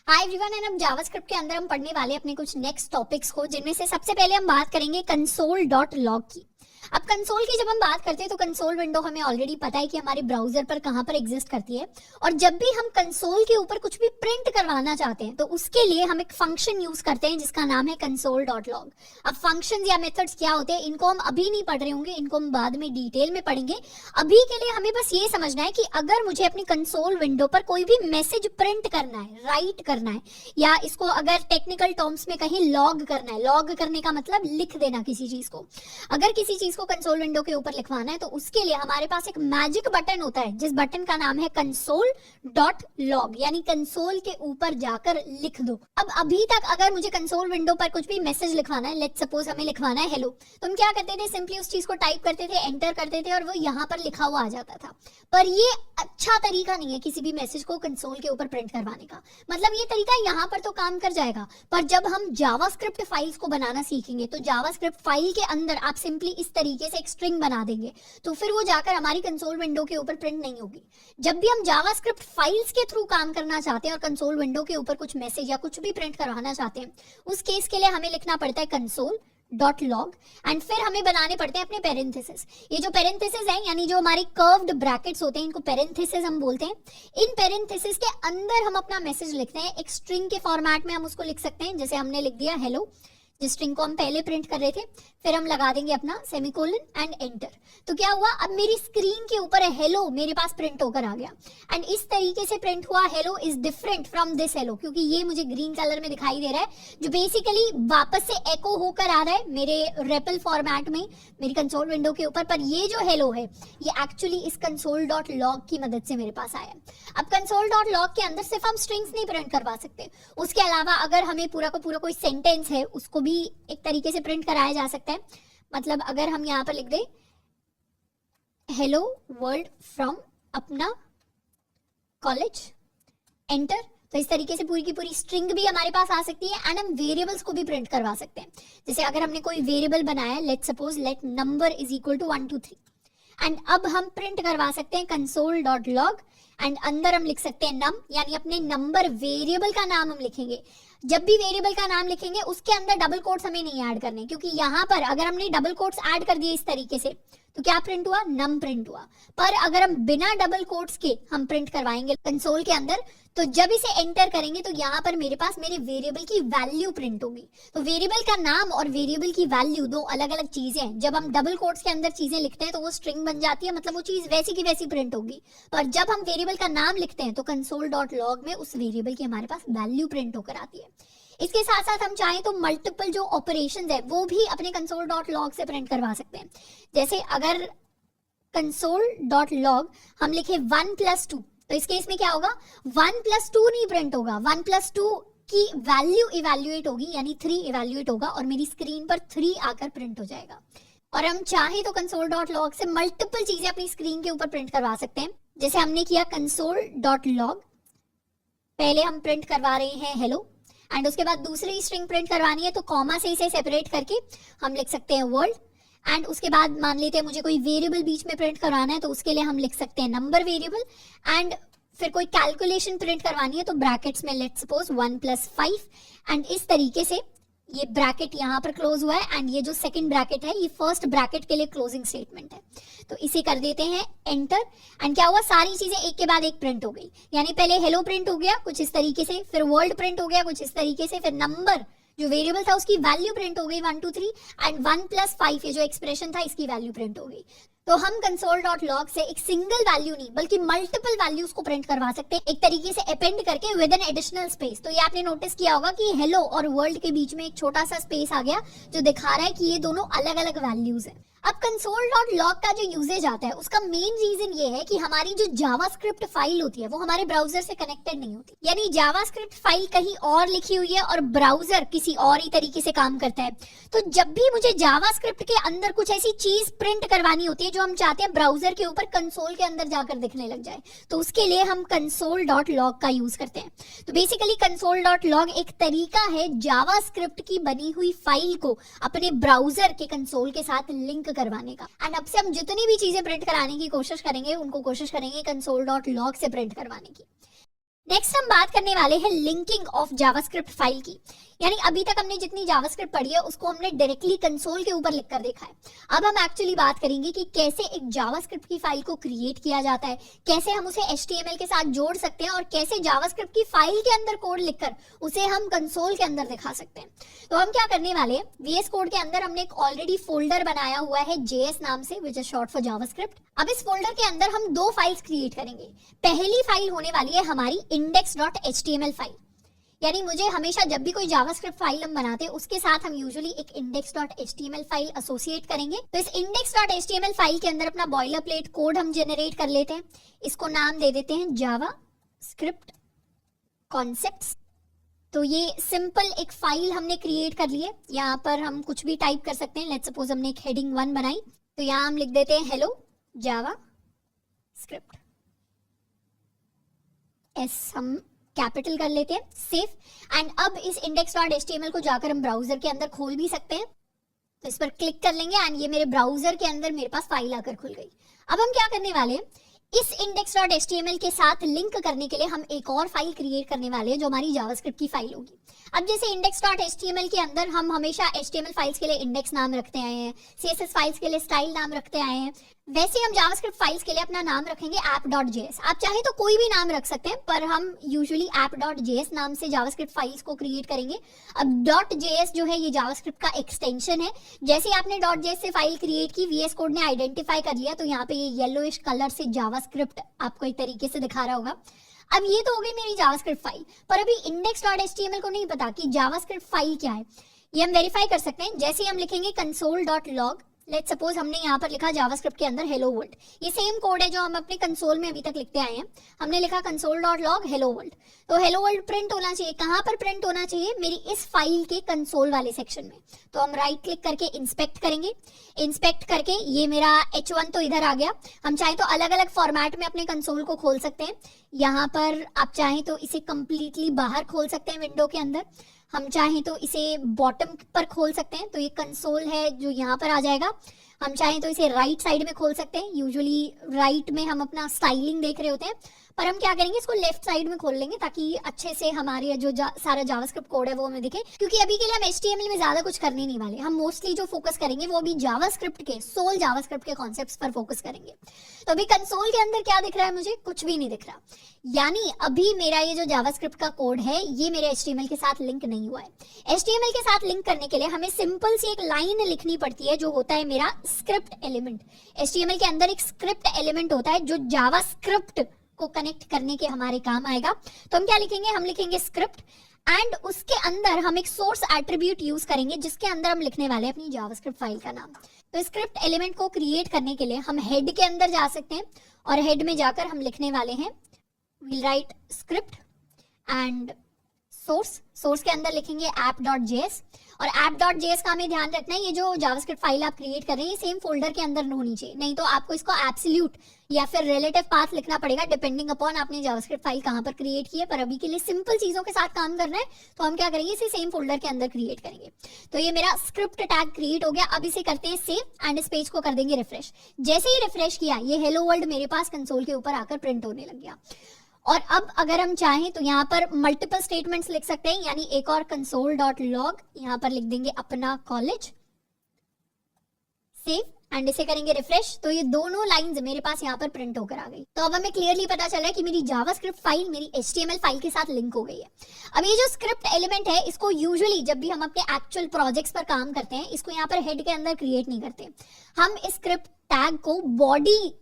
Hi everyone and अब JavaScript के अंदर हम पढ़ने वाले अपने कुछ नेक्स्ट टॉपिक्स को, जिनमें से सबसे पहले हम बात करेंगे कंसोल डॉट लॉग की। अब कंसोल की जब हम बात करते हैं तो कंसोल विंडो हमें ऑलरेडी पता है कि हमारे ब्राउजर पर कहां पर एग्जिस्ट करती है, और जब भी हम कंसोल के ऊपर कुछ भी प्रिंट करवाना चाहते हैं तो उसके लिए हम एक फंक्शन यूज करते हैं जिसका नाम है कंसोल डॉट लॉग। अब फंक्शन या मेथड्स क्या होते हैं इनको हम अभी नहीं पढ़ रहे होंगे, इनको हम बाद में डिटेल में पढ़ेंगे। अभी के लिए हमें बस ये समझना है कि अगर मुझे अपनी कंसोल विंडो पर कोई भी मैसेज प्रिंट करना है, राइट करना है, या इसको अगर टेक्निकल टर्म्स में कहीं लॉग करना है, लॉग करने का मतलब लिख देना किसी चीज को, अगर किसी चीज को कंसोल विंडो के ऊपर लिखवाना है तो उसके लिए हमारे पास एक मैजिक बटन होता है जिस बटन का नाम है कंसोल डॉट लॉग, यानी कंसोल के ऊपर जाकर लिख दो। अब अभी तक अगर मुझे कंसोल विंडो पर कुछ भी मैसेज लिखवाना है, लेट्स सपोज हमें लिखवाना है हेलो, तो हम क्या करते थे, सिंपली उस चीज को टाइप करते थे, एंटर करते थे और वो यहाँ पर लिखा हुआ आ जाता था। पर ये अच्छा तरीका नहीं है किसी भी मैसेज को कंसोल के ऊपर प्रिंट करवाने का। मतलब ये तरीका यहाँ पर तो काम कर जाएगा, पर जब हम जावास्क्रिप्ट फाइल्स को बनाना सीखेंगे तो जावास्क्रिप्ट फाइल के अंदर आप सिंपली इस तरीके से एक स्ट्रिंग बना देंगे तो फिर वो जाकर हमारी कंसोल विंडो के ऊपर प्रिंट नहीं होगी। जब भी हम जावास्क्रिप्ट फाइल्स के थ्रू काम करना चाहते हैं और कंसोल विंडो के ऊपर कुछ मैसेज या कुछ भी प्रिंट करवाना चाहते हैं, उस केस के लिए हमें लिखना पड़ता है कंसोल डॉट लॉग एंड फिर हमें बनाने पड़ते हैं अपने पेरेंथेसिस। ये जो पेरेंथेसिस है यानी जो हमारे कर्व्ड ब्रैकेट्स होते हैं इनको पेरेंथेसिस हम बोलते हैं। इन पेरेंथेसिस के अंदर हम अपना मैसेज लिखते हैं, एक स्ट्रिंग के फॉर्मेट में हम उसको लिख सकते हैं। जैसे हमने लिख दिया हेलो, जिस स्ट्रिंग को हम पहले प्रिंट कर रहे थे, फिर हम लगा देंगे अपना सेमीकोलन एंड एंटर। तो क्या हुआ, अब मेरी स्क्रीन के ऊपर हेलो मेरे पास प्रिंट होकर आ गया एंड इस तरीके से प्रिंट हुआ hello is different from this hello, क्योंकि ये मुझे ग्रीन कलर में दिखाई दे रहा है जो बेसिकली वापस से एको होकर आ रहा है मेरे रेपल फॉर्मेट में मेरी कंसोल विंडो के ऊपर। पर ये जो हेलो है ये एक्चुअली इस कंसोल डॉट लॉग की मदद से मेरे पास आया। अब कंसोल डॉट लॉग के अंदर सिर्फ हम स्ट्रिंग्स नहीं प्रिंट करवा सकते, उसके अलावा अगर हमें पूरा का पूरा कोई सेंटेंस है उसको भी एक तरीके से प्रिंट कराया जा सकता है। मतलब अगर हम यहाँ पर लिख दे हेलो वर्ल्ड फ्रॉम अपना कॉलेज एंटर, तो इस तरीके से पूरी की पूरी स्ट्रिंग भी हमारे पास आ सकती है एंड हम वेरिएबल्स को भी प्रिंट करवा सकते हैं। जैसे अगर हमने कोई वेरिएबल बनाया है, let's suppose let number is equal to 1 2 3 and अब हम प्रिंट करवा सकते हैं कंसोल डॉट लॉग एंड अंदर हम लिख सकते हैं नम, यानी अपने नंबर वेरिएबल का नाम हम लिखेंगे। जब भी वेरिएबल का नाम लिखेंगे उसके अंदर डबल कोट्स हमें नहीं ऐड करने, क्योंकि यहाँ पर अगर हमने डबल कोट्स ऐड कर दिए इस तरीके से तो क्या प्रिंट हुआ, नम प्रिंट हुआ। पर अगर हम बिना डबल कोट्स के हम प्रिंट करवाएंगे कंसोल के अंदर तो जब इसे एंटर करेंगे तो यहाँ पर मेरे पास मेरे वेरिएबल की वैल्यू प्रिंट होगी। तो वेरिएबल का नाम और वेरिएबल की वैल्यू दो अलग अलग चीजें हैं। जब हम डबल कोट्स के अंदर चीजें लिखते हैं तो वो स्ट्रिंग बन जाती है, मतलब वो चीज वैसी की वैसी प्रिंट होगी। पर जब हम वेरिएबल का नाम लिखते हैं तो कंसोल डॉट लॉग में उस वेरिएबल की हमारे पास वैल्यू प्रिंट होकर आती है। इसके साथ साथ हम चाहें तो मल्टीपल जो ऑपरेशंस है वो भी अपने कंसोल डॉट लॉग से प्रिंट करवा सकते हैं। जैसे अगर कंसोल डॉट लॉग हम लिखे 1 + 2 तो इस केस में क्या होगा, 1 + 2 नहीं प्रिंट होगा, 1 + 2 की वैल्यू इवैल्यूएट होगी यानी 3 इवैल्यूएट होगा और मेरी स्क्रीन पर 3 आकर प्रिंट हो जाएगा। और हम चाहे तो कंसोल डॉट लॉग से मल्टीपल चीजें अपनी स्क्रीन के ऊपर प्रिंट करवा सकते हैं। जैसे हमने किया कंसोल डॉट लॉग, पहले हम प्रिंट करवा रहे हैं हेलो एंड उसके बाद दूसरी स्ट्रिंग प्रिंट करवानी है तो कॉमा से इसे सेपरेट करके हम लिख सकते हैं वर्ल्ड एंड उसके बाद मान लेते हैं मुझे कोई वेरिएबल बीच में प्रिंट करवाना है तो उसके लिए हम लिख सकते हैं नंबर वेरिएबल एंड फिर कोई कैलकुलेशन प्रिंट करवानी है तो ब्रैकेट्स में लेट्स सपोज 1 + 5 एंड इस तरीके से ये ब्रैकेट यहाँ पर क्लोज हुआ है एंड ये जो सेकंड ब्रैकेट है ये फर्स्ट ब्रैकेट के लिए क्लोजिंग स्टेटमेंट है। तो इसे कर देते हैं एंटर एंड क्या हुआ, सारी चीजें एक के बाद एक प्रिंट हो गई। यानी पहले हेलो प्रिंट हो गया कुछ इस तरीके से, फिर वर्ल्ड प्रिंट हो गया कुछ इस तरीके से, फिर नंबर जो वेरिएबल था उसकी वैल्यू प्रिंट हो गई 1 2 3 एंड 1 + 5 ये जो एक्सप्रेशन था इसकी वैल्यू प्रिंट हो गई। तो हम कंसोल डॉट लॉग से एक सिंगल वैल्यू नहीं बल्कि मल्टीपल वैल्यूज को प्रिंट करवा सकते हैं, एक तरीके से अपेंड करके विद एन एडिशनल स्पेस। तो ये आपने नोटिस किया होगा कि हेलो और वर्ल्ड के बीच में एक छोटा सा स्पेस आ गया जो दिखा रहा है कि ये दोनों अलग अलग वैल्यूज हैं। अब कंसोल डॉट लॉग का जो यूजेज आता है उसका मेन रीजन ये है कि हमारी जो जावास्क्रिप्ट फाइल होती है वो हमारे ब्राउजर से कनेक्टेड नहीं होती, यानी जावास्क्रिप्ट फाइल कहीं और लिखी हुई है और ब्राउजर किसी और ही तरीके से काम करता है। तो जब भी मुझे जावास्क्रिप्ट के अंदर कुछ ऐसी चीज प्रिंट करवानी होती है जो हम चाहते हैं ब्राउजर के ऊपर कंसोल के अंदर जाकर दिखने लग जाए, तो उसके लिए हम कंसोल डॉट लॉग का यूज करते हैं। तो बेसिकली कंसोल डॉट लॉग एक तरीका है जावास्क्रिप्ट की बनी हुई फाइल को अपने ब्राउजर के कंसोल के साथ लिंक करवाने का। एंड अब से हम जितनी भी चीजें प्रिंट कराने की कोशिश करेंगे उनको कोशिश करेंगे कंसोल डॉट लॉग से प्रिंट करवाने की। नेक्स्ट हम बात करने वाले हैं लिंकिंग ऑफ जावास्क्रिप्ट फाइल की। यानी अभी तक हमने जितनी जावास्क्रिप्ट पढ़ी है उसको हमने डायरेक्टली कंसोल के ऊपर लिखकर देखा है। अब हम एक्चुअली बात करेंगे कि कैसे एक जावास्क्रिप्ट की फाइल को क्रिएट किया जाता है, कैसे हम उसे HTML के साथ जोड़ सकते हैं और कैसे जावास्क्रिप्ट की फाइल के अंदर कोड लिखकर उसे हम कंसोल के अंदर दिखा सकते हैं। तो हम क्या करने वाले हैं, VS कोड के अंदर हमने एक ऑलरेडी फोल्डर बनाया हुआ है JS नाम से, which is short for JavaScript. अब इस फोल्डर के अंदर हम दो फाइल्स क्रिएट करेंगे। पहली फाइल होने वाली है हमारी index.html फाइल। यानी मुझे हमेशा जब भी कोई जावास्क्रिप्ट फाइल हम बनाते हैं उसके साथ हम यूजुअली एक index.html फाइल एसोसिएट करेंगे। तो इस index.html फाइल के अंदर अपना बॉयलर प्लेट कोड हम जनरेट कर लेते हैं। इसको नाम दे देते हैं जावास्क्रिप्ट कॉन्सेप्ट्स। तो ये सिंपल एक फाइल हमने क्रिएट कर ली है। यहाँ पर हम कुछ भी टाइप कर सकते हैं। लेट्स सपोज हमने एक हेडिंग 1 बनाई, तो यहाँ हम लिख देते हैं हेलो जावास्क्रिप्ट। एस हम कैपिटल कर लेते हैं, सेव। एंड अब इस index.html को जाकर हम ब्राउजर के अंदर खोल भी सकते हैं। तो इस पर क्लिक कर लेंगे एंड ये मेरे ब्राउजर के अंदर मेरे पास फाइल आकर खुल गई। अब हम क्या करने वाले हैं, इस index.html के साथ लिंक करने के लिए हम एक और फाइल क्रिएट करने वाले हैं जो हमारी जावास्क्रिप्ट की फाइल होगी। अब जैसे index.html के अंदर हम हमेशा HTML फाइल्स के लिए इंडेक्स नाम रखते आए हैं, CSS फाइल्स के लिए स्टाइल नाम रखते आए हैं, वैसे हम जावास्क्रिप्ट फाइल्स के लिए अपना नाम रखेंगे app.js। आप चाहे तो कोई भी नाम रख सकते हैं, पर हम यूजुअली app.js नाम से जावास्क्रिप्ट फाइल्स को क्रिएट करेंगे। अब .js जो है ये जावास्क्रिप्ट का एक्सटेंशन है। जैसे आपने .js से फाइल क्रिएट की, VS कोड ने आइडेंटिफाई कर लिया, तो यहाँ पे ये येलोइश कलर से जावास्क्रिप्ट आपको एक तरीके से दिखा रहा होगा। अब ये तो हो गई मेरी जावास्क्रिप्ट फाइल, पर अभी index.html को नहीं पता कि जावास्क्रिप्ट फाइल क्या है। ये हम वेरीफाई कर सकते हैं। जैसे हम लिखेंगे console.log, लेट्स सपोज हमने यहाँ पर लिखा जावास्क्रिप्ट के अंदर हेलो वर्ल्ड। ये सेम कोड है जो हम अपने कंसोल में अभी तक लिखते आए हैं। हमने लिखा console.log हेलो वर्ल्ड। तो हेलो वर्ल्ड प्रिंट होना चाहिए। कहाँ पर प्रिंट होना चाहिए, मेरी इस फाइल के कंसोल वाले सेक्शन में। तो हम राइट क्लिक करके इंस्पेक्ट करेंगे। इंस्पेक्ट करके ये मेरा H1 तो इधर आ गया। हम चाहे तो अलग अलग फॉर्मेट में अपने कंसोल को खोल सकते हैं। यहाँ पर आप चाहें तो इसे कंप्लीटली बाहर खोल सकते हैं विंडो के अंदर, हम चाहें तो इसे बॉटम पर खोल सकते हैं। तो ये कंसोल है जो यहाँ पर आ जाएगा। हम चाहें तो इसे राइट साइड में खोल सकते हैं। यूजुअली राइट में हम अपना स्टाइलिंग देख रहे होते हैं, पर हम क्या करेंगे, इसको लेफ्ट साइड में खोल लेंगे ताकि अच्छे से हमारे जो सारा जावास्क्रिप्ट कोड है वो हमें दिखे। क्योंकि अभी के लिए हम HTML में ज्यादा कुछ करने नहीं वाले। हम मोस्टली जो फोकस करेंगे वो अभी जावास्क्रिप्ट के सोल जावास्क्रिप्ट के कॉन्सेप्ट्स पर फोकस करेंगे। तो अभी कंसोल के अंदर क्या दिख रहा है, मुझे कुछ भी नहीं दिख रहा। यानी अभी मेरा ये जो जावास्क्रिप्ट का कोड है ये मेरे HTML के साथ लिंक नहीं हुआ है। HTML के साथ लिंक करने के लिए हमें सिंपल सी एक लाइन लिखनी पड़ती है जो होता है मेरा स्क्रिप्ट एलिमेंट। HTML के अंदर एक स्क्रिप्ट एलिमेंट होता है जो जावास्क्रिप्ट को कनेक्ट करने के हमारे काम आएगा। तो हम क्या लिखेंगे, हम लिखेंगे स्क्रिप्ट एंड उसके अंदर हम एक सोर्स एट्रीब्यूट यूज करेंगे जिसके अंदर हम लिखने वाले हैं अपनी जावास्क्रिप्ट फाइल का नाम। तो स्क्रिप्ट एलिमेंट को क्रिएट करने के लिए हम हेड के अंदर जा सकते हैं और हेड में जाकर हम लिखने वाले हैं we'll write script and source के अंदर लिखेंगे app.js। और app.js का हमें ध्यान रखना है, ये जो जावास्क्रिप्ट फाइल आप क्रिएट कर रहे हैं ये सेम फोल्डर के अंदर होनी चाहिए, नहीं तो आपको इसको एब्सोल्यूट या फिर रिलेटिव पाथ लिखना पड़ेगा डिपेंडिंग अपॉन आपने जावास्क्रिप्ट फाइल कहां पर क्रिएट की है। पर अभी के लिए सिंपल चीजों के साथ काम करना है तो हम क्या करेंगे, इसे सेम फोल्डर के अंदर क्रिएट करेंगे। तो ये मेरा स्क्रिप्ट टैग क्रिएट हो गया। अब इसे करते हैं सेव एंड इस पेज को कर देंगे रिफ्रेश। जैसे ही रिफ्रेश किया ये हेलो वर्ल्ड मेरे पास कंसोल के ऊपर आकर प्रिंट होने लग गया। और अब अगर हम चाहें तो यहाँ पर मल्टीपल स्टेटमेंट्स लिख सकते हैं, यानी एक और console.log यहाँ पर लिख देंगे अपना कॉलेज, सेव एंड इसे करेंगे रिफ्रेश। तो ये दोनों लाइंस मेरे पास यहाँ पर प्रिंट होकर आ गई। तो अब हमें क्लियरली पता चला है कि मेरी जावास्क्रिप्ट फाइल मेरी HTML फाइल के साथ लिंक हो गई है। अब ये जो स्क्रिप्ट एलिमेंट है इसको यूजुअली जब भी हम अपने एक्चुअल प्रोजेक्ट्स पर काम करते हैं इसको यहाँ पर हेड के अंदर क्रिएट नहीं करते। हम इस स्क्रिप्ट टैग को बॉडी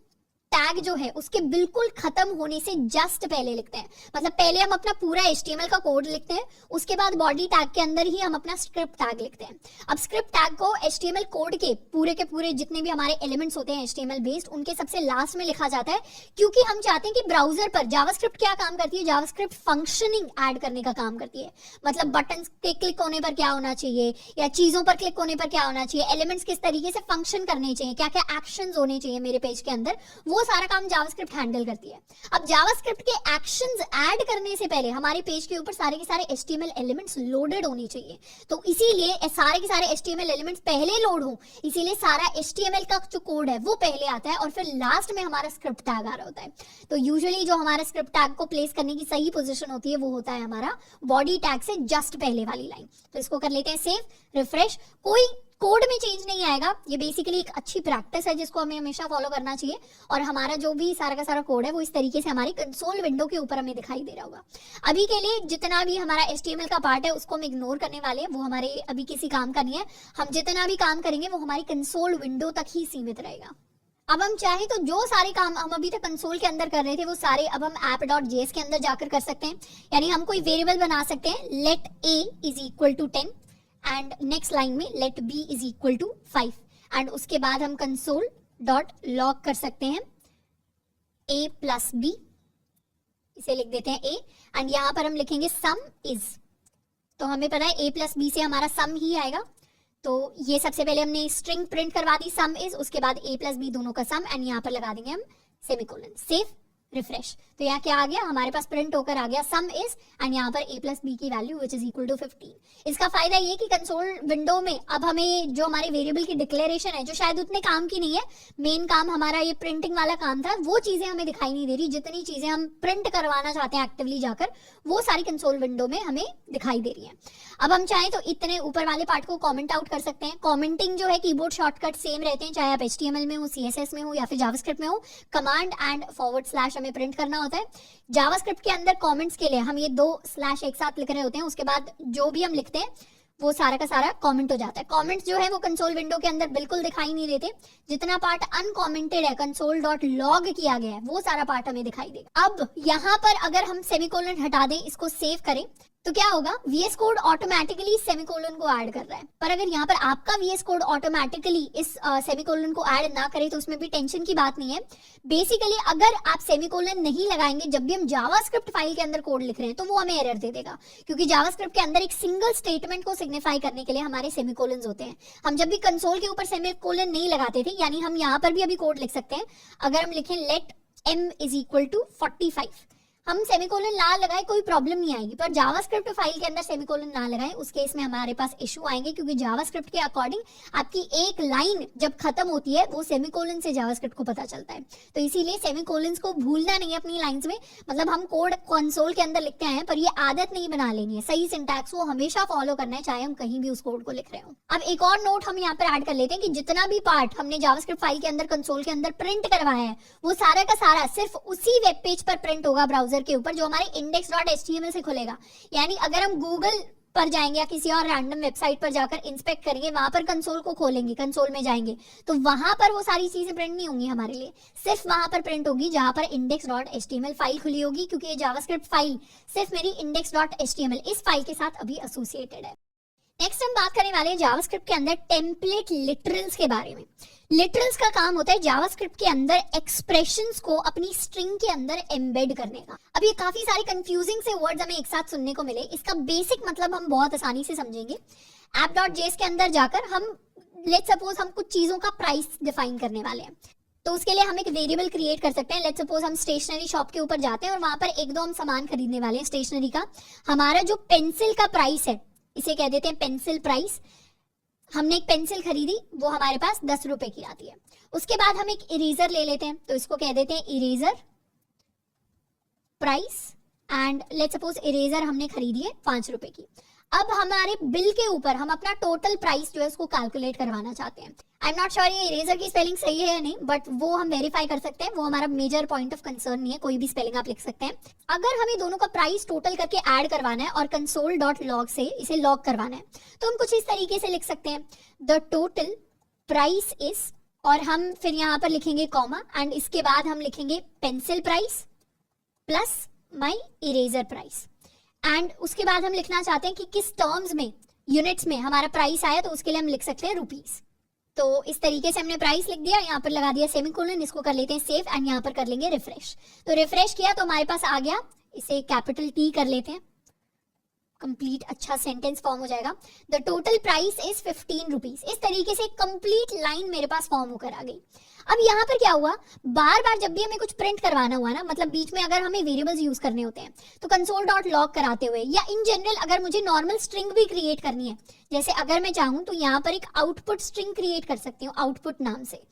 टैग जो है उसके बिल्कुल खत्म होने से जस्ट पहले लिखते हैं। मतलब पहले हम अपना पूरा HTML का कोड लिखते हैं, उसके बाद बॉडी टैग के अंदर ही हम अपना स्क्रिप्ट टैग लिखते हैं। अब स्क्रिप्ट टैग को HTML कोड के पूरे जितने भी हमारे एलिमेंट्स होते हैं HTML बेस्ड उनके सबसे लास्ट में लिखा जाता है, क्योंकि हम चाहते हैं कि ब्राउजर पर जावास्क्रिप्ट क्या काम करती है, जावास्क्रिप्ट फंक्शनिंग ऐड करने का काम करती है। मतलब बटन के क्लिक होने पर क्या होना चाहिए या चीजों पर क्लिक होने पर क्या होना चाहिए, एलिमेंट्स किस तरीके से फंक्शन करने चाहिए, क्या क्या एक्शंस होने चाहिए मेरे पेज के अंदर, वो सारा काम जावास्क्रिप्ट हैंडल करती है। अब जावास्क्रिप्ट के एक्शंस ऐड करने से पहले हमारे पेज के ऊपर सारे के सारे HTML एलिमेंट्स लोडेड होने चाहिए। तो इसीलिए सारे के सारे HTML एलिमेंट्स पहले लोड हो, इसीलिए सारा HTML का जो कोड है वो पहले आता है और फिर लास्ट में हमारा स्क्रिप्ट टैग आ रहा होता है। तो यूजुअली जो हमारा स्क्रिप्ट टैग को प्लेस करने की सही पोजीशन होती है वो होता है हमारा बॉडी टैग से जस्ट पहले वाली लाइन। तो इसको कर लेते हैं सेव, रिफ्रेश। कोई कोड में चेंज नहीं आएगा, ये बेसिकली एक अच्छी प्रैक्टिस है जिसको हमें हमेशा फॉलो करना चाहिए। और हमारा जो भी सारा का सारा कोड है वो इस तरीके से हमारी कंसोल विंडो के ऊपर हमें दिखाई दे रहा होगा। अभी के लिए जितना भी हमारा HTML का पार्ट है उसको हम इग्नोर करने वाले हैं, वो हमारे अभी किसी काम का नहीं है। हम जितना भी काम करेंगे वो हमारी कंसोल विंडो तक ही सीमित रहेगा। अब हम चाहें तो जो सारे काम हम अभी तक कंसोल के अंदर कर रहे थे वो सारे अब हम app.js के अंदर जाकर कर सकते हैं। यानी हम कोई वेरिएबल बना सकते हैं, let a is equal to 10 and next line में let b is equal to 5 and उसके बाद हम console.log कर सकते हैं a plus b, इसे लिख देते हैं a एंड यहाँ पर हम लिखेंगे sum is। तो हमें पता है a plus b से हमारा sum ही आएगा। तो ये सबसे पहले हमने स्ट्रिंग प्रिंट करवा दी sum is, उसके बाद a plus b दोनों का sum एंड यहाँ पर लगा देंगे हम सेमीकोलन, सेव, रिफ्रेश। तो यहाँ क्या आ गया, हमारे पास प्रिंट होकर आ गया सम इज एंड यहाँ पर a प्लस बी की value which is equal to 15। इसका फायदा ये कि कंसोल विंडो में अब हमें जो हमारे वेरिएबल की डिक्लेरेशन है जो शायद उतने काम की नहीं है, मेन काम हमारा ये प्रिंटिंग वाला काम था, वो चीजें हमें दिखाई नहीं दे रही। जितनी चीजें हम प्रिंट करवाना चाहते हैं एक्टिवली जाकर वो सारी कंसोल विंडो में हमें दिखाई दे रही है। अब हम चाहें तो इतने ऊपर वाले पार्ट को कॉमेंट आउट कर सकते हैं। कॉमेंटिंग जो है कीबोर्ड शॉर्टकट सेम रहते हैं, चाहे आप HTML में हो, CSS में हो या फिर जावास्क्रिप्ट में हो। कमांड एंड / हमें प्रिंट करना होता है। जावास्क्रिप्ट के अंदर कमेंट्स के लिए हम ये 2 स्लैश एक साथ लिख रहे होते हैं, उसके बाद जो भी हम लिखते हैं वो सारा का सारा कमेंट हो जाता है। कमेंट्स जो है वो कंसोल विंडो के अंदर बिल्कुल दिखाई नहीं देते। जितना पार्ट अनकमेंटेड है console.log किया गया है वो सारा पार्ट हमें दिखाई देगा। अब यहाँ पर अगर हम सेमीकोलन हटा दें, इसको सेव करें, तो क्या होगा, VS कोड ऑटोमेटिकली सेमीकोलन को ऐड कर रहा है। पर अगर यहाँ पर आपका VS कोड ऑटोमेटिकली इस सेमीकोलन को ऐड ना करे तो उसमें भी टेंशन की बात नहीं है। बेसिकली अगर आप सेमीकोलन नहीं लगाएंगे जब भी हम जावास्क्रिप्ट फाइल के अंदर कोड लिख रहे हैं तो वो हमें एरर दे देगा, क्योंकि जावास्क्रिप्ट के अंदर एक सिंगल स्टेटमेंट को सिग्निफाई करने के लिए हमारे सेमीकोलन्स होते हैं। हम जब भी कंसोल के ऊपर सेमीकोलन नहीं लगाते थे, यानी हम यहाँ पर भी अभी कोड लिख सकते हैं। अगर हम लिखें let m is equal to 45, हम सेमीकोलन ना लगाए कोई प्रॉब्लम नहीं आएगी, पर जावास्क्रिप्ट फाइल के अंदर सेमीकोलन ना लगाए उस केस में हमारे पास इशू आएंगे, क्योंकि जावास्क्रिप्ट के अकॉर्डिंग आपकी एक लाइन जब खत्म होती है वो सेमीकोलन से जावास्क्रिप्ट को पता चलता है। तो इसीलिए सेमीकोलन्स को भूलना नहीं है अपनी लाइंस में। मतलब हम कोड कंसोल के अंदर लिखते हैं पर ये आदत नहीं बना लेनी है, सही सिंटैक्स को हमेशा फॉलो करना है, चाहे हम कहीं भी उस कोड को लिख रहे हो। अब एक और नोट हम यहाँ पर ऐड कर लेते हैं कि जितना भी पार्ट हमने जावास्क्रिप्ट फाइल के अंदर कंसोल के अंदर प्रिंट करवाया है वो सारा का सारा सिर्फ उसी वेब पेज पर प्रिंट होगा ब्राउजर के ऊपर, जो हमारे index.html से खुलेगा। यानी अगर हम गूगल पर जाएंगे या किसी और रैंडम वेबसाइट पर जाकर इंस्पेक्ट करेंगे, वहां पर कंसोल को खोलेंगे, कंसोल में जाएंगे तो वहां पर वो सारी चीजें प्रिंट नहीं होंगी हमारे लिए, सिर्फ वहां पर प्रिंट होगी जहां पर index.html फाइल खुली होगी, क्योंकि ये जावास्क्रिप्ट फाइल सिर्फ मेरी index.html इस फाइल के साथ अभी एसोसिएटेड है। नेक्स्ट हम बात करने वाले हैं जावास्क्रिप्ट के अंदर टेम्पलेट लिटरल्स के बारे में। लिटरल्स का काम होता है जावास्क्रिप्ट के अंदर एक्सप्रेशंस को अपनी स्ट्रिंग के अंदर एम्बेड करने का। अब ये काफी सारे कंफ्यूजिंग से वर्ड्स हमें एक साथ सुनने को मिले, इसका बेसिक मतलब हम बहुत आसानी से समझेंगे। app.js के अंदर जाकर हम लेट्स सपोज हम कुछ चीजों का प्राइस डिफाइन करने वाले हैं, तो उसके लिए हम एक वेरिएबल क्रिएट कर सकते हैं। लेट्स सपोज हम स्टेशनरी शॉप के ऊपर जाते हैं और वहां पर 1-2 हम सामान खरीदने वाले हैं स्टेशनरी का। हमारा जो पेंसिल का प्राइस है इसे कह देते हैं पेंसिल प्राइस। हमने एक पेंसिल खरीदी, वो हमारे पास 10 रुपए की आती है। उसके बाद हम एक इरेजर ले लेते हैं, तो इसको कह देते हैं eraser price and let's suppose eraser हमने खरीदी है 5 रुपए की। अब हमारे बिल के ऊपर हम अपना टोटल प्राइस जो है उसको कैलकुलेट करवाना चाहते हैं। आई एम नॉट श्योर ये इरेजर की स्पेलिंग सही है या नहीं, बट वो हम वेरीफाई कर सकते हैं, वो हमारा मेजर पॉइंट ऑफ कंसर्न नहीं है, कोई भी स्पेलिंग आप लिख सकते हैं। अगर हमें दोनों का प्राइस टोटल करके ऐड करवाना है और console.log से इसे लॉग करवाना है तो हम कुछ इस तरीके से लिख सकते हैं, द टोटल प्राइस इज, और हम फिर यहाँ पर लिखेंगे कॉमा एंड इसके बाद हम लिखेंगे pencil price plus my eraser price. And उसके बाद हम लिखना चाहते हैं कि किस टर्म्स में, यूनिट्स में हमारा प्राइस आया, तो उसके लिए हम लिख सकते हैं रुपीस। तो इस तरीके से हमने प्राइस लिख दिया, यहाँ पर लगा दिया सेमीकोलन, इसको कर लेते हैं सेव एंड यहाँ पर कर लेंगे रिफ्रेश। तो रिफ्रेश किया तो हमारे पास आ गया, इसे कैपिटल T कर लेते हैं कंप्लीट अच्छा सेंटेंस फॉर्म हो जाएगा। The total price is 15 rupees. इस तरीके से कंप्लीट लाइन मेरे पास फॉर्म होकर आ गई। अब यहाँ पर क्या हुआ, बार बार जब भी हमें कुछ प्रिंट करवाना हुआ ना, मतलब बीच में अगर हमें वेरिएबल्स यूज करने होते हैं तो कंसोल डॉट लॉग कराते हुए, या इन जनरल अगर मुझे नॉर्मल स्ट्रिंग भी क्रिएट करनी है, जैसे अगर मैं चाहूँ तो यहाँ पर एक आउटपुट स्ट्रिंग क्रिएट कर सकती हूँ आउटपुट नाम से।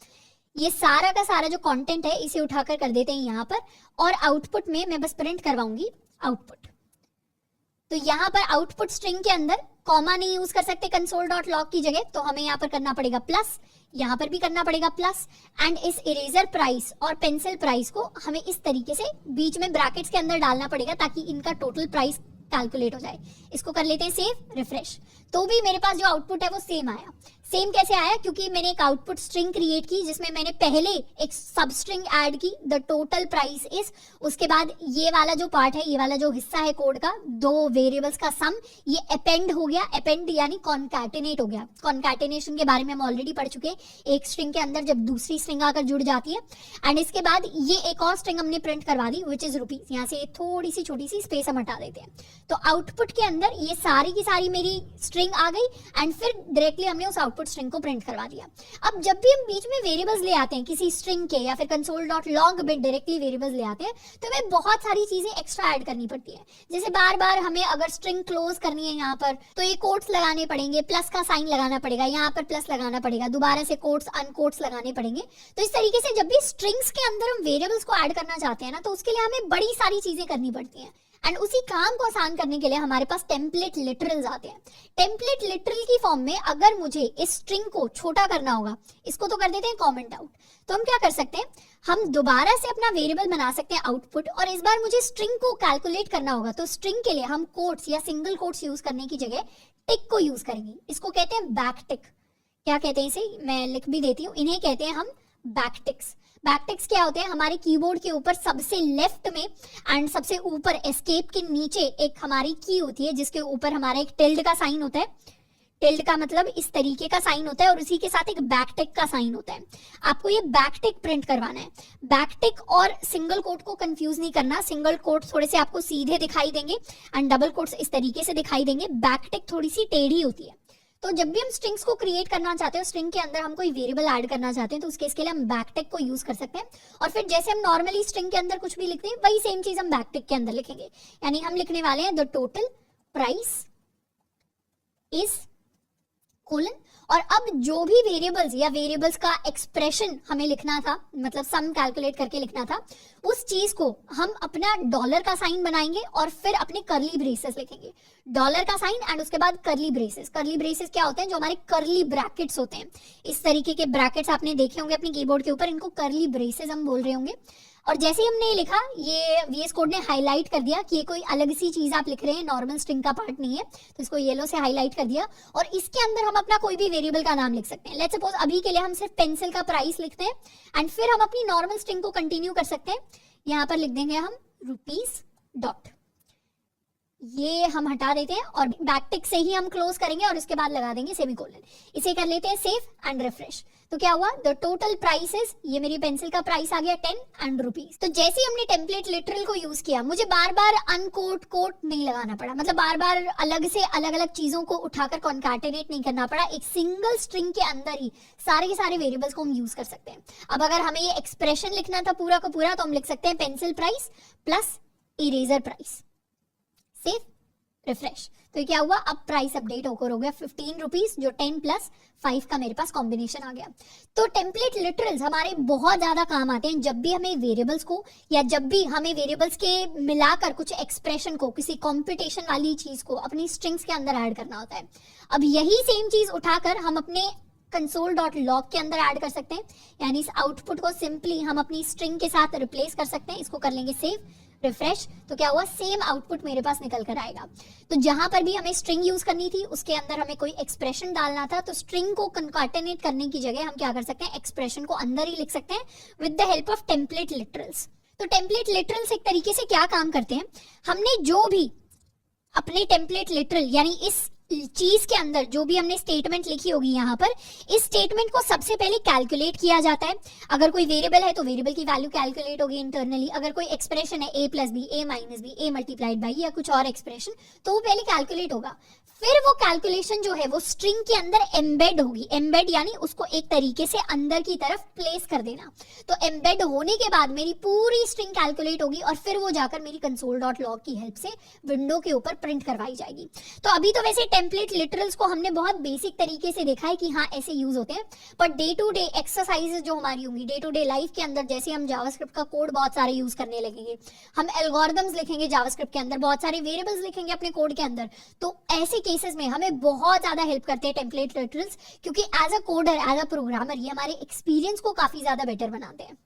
ये सारा का सारा जो कंटेंट है इसे उठाकर कर देते हैं यहाँ पर, और आउटपुट में मैं बस प्रिंट करवाऊंगी आउटपुट। तो यहाँ पर आउटपुट स्ट्रिंग के अंदर कॉमा नहीं यूज कर सकते कंसोल डॉट लॉग की जगह, तो हमें यहाँ पर करना पड़ेगा प्लस, यहाँ पर भी करना पड़ेगा प्लस। एंड इस इरेजर प्राइस और पेंसिल प्राइस को हमें इस तरीके से बीच में ब्रैकेट्स के अंदर डालना पड़ेगा ताकि इनका टोटल प्राइस कैलकुलेट हो जाए। इसको कर लेते हैं सेव, रिफ्रेश, तो भी मेरे पास जो आउटपुट है वो सेम आया। सेम कैसे आया, क्योंकि मैंने एक आउटपुट स्ट्रिंग क्रिएट की जिसमें मैंने पहले एक सब स्ट्रिंग ऐड की, द टोटल प्राइस इज, उसके बाद ये वाला जो पार्ट है, ये वाला जो हिस्सा है कोड का, दो वेरिएबल्स का सम, ये अपेंड हो गया। अपेंड यानी कॉन्कैटिनेट हो गया। कॉन्कैटिनेशन के बारे में हम ऑलरेडी पढ़ चुके हैं, एक स्ट्रिंग के अंदर जब दूसरी स्ट्रिंग आकर जुड़ जाती है। एंड इसके बाद ये एक और स्ट्रिंग हमने प्रिंट करवा दी विच इज रुपीज। यहाँ से थोड़ी सी छोटी सी स्पेस हम हटा देते हैं, तो आउटपुट के अंदर ये सारी की सारी मेरी स्ट्रिंग आ गई। एंड फिर डायरेक्टली हमने उस आउटपुट स्ट्रिंग को प्रिंट करवा दिया। अब जब भी हम बीच में वेरिएबल्स ले आते हैं किसी स्ट्रिंग के, या फिर कंसोल डॉट लॉग में डायरेक्टली वेरिएबल्स ले आते हैं, तो हमें बहुत सारी चीजें एक्स्ट्रा ऐड करनी पड़ती है। जैसे बार बार हमें अगर स्ट्रिंग क्लोज करनी है यहाँ पर, तो ये कोट्स लगाने पड़ेंगे, प्लस का साइन लगाना पड़ेगा, यहाँ पर प्लस लगाना पड़ेगा, दोबारा से कोट्स अनकोट्स लगाने पड़ेंगे। तो इस तरीके से जब भी स्ट्रिंग्स के अंदर हम वेरिएबल्स को ऐड करना चाहते हैं ना, तो उसके लिए हमें बड़ी सारी चीजें करनी पड़ती हैं। एंड उसी काम को आसान करने के लिए हमारे पास टेम्पलेट लिटरल्स आते हैं। टेम्पलेट लिटरल की फॉर्म में अगर मुझे इस स्ट्रिंग को छोटा करना होगा, इसको तो कर देते हैं कमेंट आउट, तो हम क्या कर सकते हैं, हम दोबारा से अपना वेरिएबल बना सकते हैं आउटपुट, और इस बार मुझे स्ट्रिंग को कैलकुलेट करना होगा, तो स्ट्रिंग के लिए हम कोट्स या सिंगल कोट्स यूज करने की जगह टिक को यूज करेंगे। इसको कहते हैं बैक टिक। क्या कहते हैं इसे, मैं लिख भी देती हूँ, इन्हें कहते हैं हम बैक टिक्स। बैक टिक्स क्या होते हैं, हमारे कीबोर्ड के ऊपर सबसे लेफ्ट में एंड सबसे ऊपर एस्केप के नीचे एक हमारी की होती है जिसके ऊपर हमारा एक टिल्ड का साइन होता है। टिल्ड का मतलब इस तरीके का साइन होता है, और उसी के साथ एक बैक टिक का साइन होता है। आपको ये बैक टिक प्रिंट करवाना है। बैक टिक और सिंगल कोट को कंफ्यूज नहीं करना। सिंगल कोट थोड़े से आपको सीधे दिखाई देंगे एंड डबल कोट्स इस तरीके से दिखाई देंगे। बैक टिक थोड़ी सी टेढ़ी होती है। तो जब भी हम स्ट्रिंग्स को क्रिएट करना चाहते हैं, स्ट्रिंग के अंदर हम कोई वेरिएबल ऐड करना चाहते हैं, तो उसके लिए हम बैक टिक को यूज कर सकते हैं। और फिर जैसे हम नॉर्मली स्ट्रिंग के अंदर कुछ भी लिखते हैं, वही सेम चीज हम बैक टिक के अंदर लिखेंगे। यानी हम लिखने वाले हैं the total price is colon, और अब जो भी वेरिएबल्स या वेरिएबल्स का एक्सप्रेशन हमें लिखना था, मतलब सम कैलकुलेट करके लिखना था, उस चीज को हम अपना डॉलर का साइन बनाएंगे और फिर अपने करली ब्रेसेस लिखेंगे। डॉलर का साइन एंड उसके बाद करली ब्रेसेस। करली ब्रेसेस क्या होते हैं, जो हमारे करली ब्रैकेट्स होते हैं। इस तरीके के ब्रैकेट्स आपने देखे होंगे अपने कीबोर्ड के ऊपर, इनको करली ब्रेसेस हम बोल रहे होंगे। और जैसे ही हमने लिखा, ये VS कोड ने हाईलाइट कर दिया कि ये कोई अलग सी चीज आप लिख रहे हैं, नॉर्मल स्ट्रिंग का पार्ट नहीं है, तो इसको येलो से हाईलाइट कर दिया। और इसके अंदर हम अपना कोई भी वेरिएबल का नाम लिख सकते हैं। लेट्स सपोज अभी के लिए हम सिर्फ पेंसिल का प्राइस लिखते हैं, एंड फिर हम अपनी नॉर्मल स्ट्रिंग को कंटिन्यू कर सकते हैं। यहाँ पर लिख देंगे हम रुपीज डॉट, ये हम हटा देते हैं और बैक टिक से ही हम क्लोज करेंगे और उसके बाद लगा देंगे सेमीकोलन। इसे कर लेते हैं सेव एंड रिफ्रेश। तो क्या हुआ, द टोटल प्राइस इज, ये मेरी पेंसिल का प्राइस आ गया 10 एंड रुपीज। तो जैसे ही हमने टेम्पलेट लिटरल को यूज किया, मुझे बार बार अनकोट कोट नहीं लगाना पड़ा, मतलब बार बार अलग से अलग अलग चीजों को उठाकर कॉन्कैटिनेट नहीं करना पड़ा। एक सिंगल स्ट्रिंग के अंदर ही सारे के सारे वेरिएबल्स को हम यूज कर सकते हैं। अब अगर हमें ये एक्सप्रेशन लिखना था पूरा का पूरा, तो हम लिख सकते हैं pencil price plus eraser price, save refresh. तो क्या हुआ, अब प्राइस अपडेट होकर हो गया 15 रुपीज, जो 10 प्लस 5 का मेरे पास कॉम्बिनेशन आ गया। तो टेम्पलेट लिटरल्स हमारे बहुत ज्यादा काम आते हैं जब भी हमें वेरिएबल्स को, या जब भी हमें वेरिएबल्स के मिलाकर कुछ एक्सप्रेशन को, किसी कॉम्पिटिशन वाली चीज को अपनी स्ट्रिंग्स के अंदर ऐड करना होता है। अब यही सेम चीज उठाकर हम अपने कंसोल डॉट लॉग के अंदर ऐड कर सकते हैं। यानी इस आउटपुट को सिंपली हम अपनी स्ट्रिंग के साथ रिप्लेस कर सकते हैं। इसको कर लेंगे सेव रिफ्रेश। तो क्या हुआ, सेम आउटपुट मेरे पास निकल कर आएगा। तो जहां पर भी हमें स्ट्रिंग यूज करनी थी, उसके अंदर हमें कोई एक्सप्रेशन डालना था, तो स्ट्रिंग को कंकैटिनेट करने की जगह हम क्या कर सकते हैं, एक्सप्रेशन को अंदर ही लिख सकते हैं with the help of template literals. तो टेम्पलेट लिटरल्स एक तरीके से क्या काम करते हैं, हमने जो भी अपने टेम्पलेट लिटरल यानी इस चीज के अंदर जो भी हमने स्टेटमेंट लिखी होगी यहाँ पर, इस स्टेटमेंट को सबसे पहले कैलकुलेट किया जाता है। अगर कोई वेरिएबल है तो वेरिएबल की वैल्यू कैलकुलेट होगी इंटरनली। अगर कोई एक्सप्रेशन है a plus B, a minus B, a multiplied by या कुछ और एक्सप्रेशन, तो वो पहले कैलकुलेट होगा। फिर वो कैलकुलेशन जो है वो स्ट्रिंग के अंदर एम्बेड होगी। एम्बेड यानी उसको एक तरीके से अंदर की तरफ प्लेस कर देना। तो एम्बेड होने के बाद मेरी पूरी स्ट्रिंग कैलकुलेट होगी और फिर वो जाकर मेरी कंसोल डॉट लॉग की हेल्प से विंडो के ऊपर प्रिंट करवाई जाएगी। तो अभी तो वैसे टेम्पलेट लिटरल्स को हमने बहुत बेसिक तरीके से देखा है कि हाँ ऐसे यूज होते हैं, per day to day exercises जो हमारी होंगी डे टू डे लाइफ के अंदर, जैसे हम जावास्क्रिप्ट का कोड बहुत सारे यूज करने लगेंगे, हम एल्गोरिथम्स लिखेंगे जावास्क्रिप्ट के अंदर, बहुत सारे वेरिएबल्स लिखेंगे अपने कोड के अंदर, तो ऐसे केसेस में हमें बहुत ज्यादा हेल्प करते हैं टेम्पलेट लिटरल्स, क्योंकि as a coder, as a programmer ये हमारे एक्सपीरियंस को काफी ज्यादा बेटर बनाते हैं।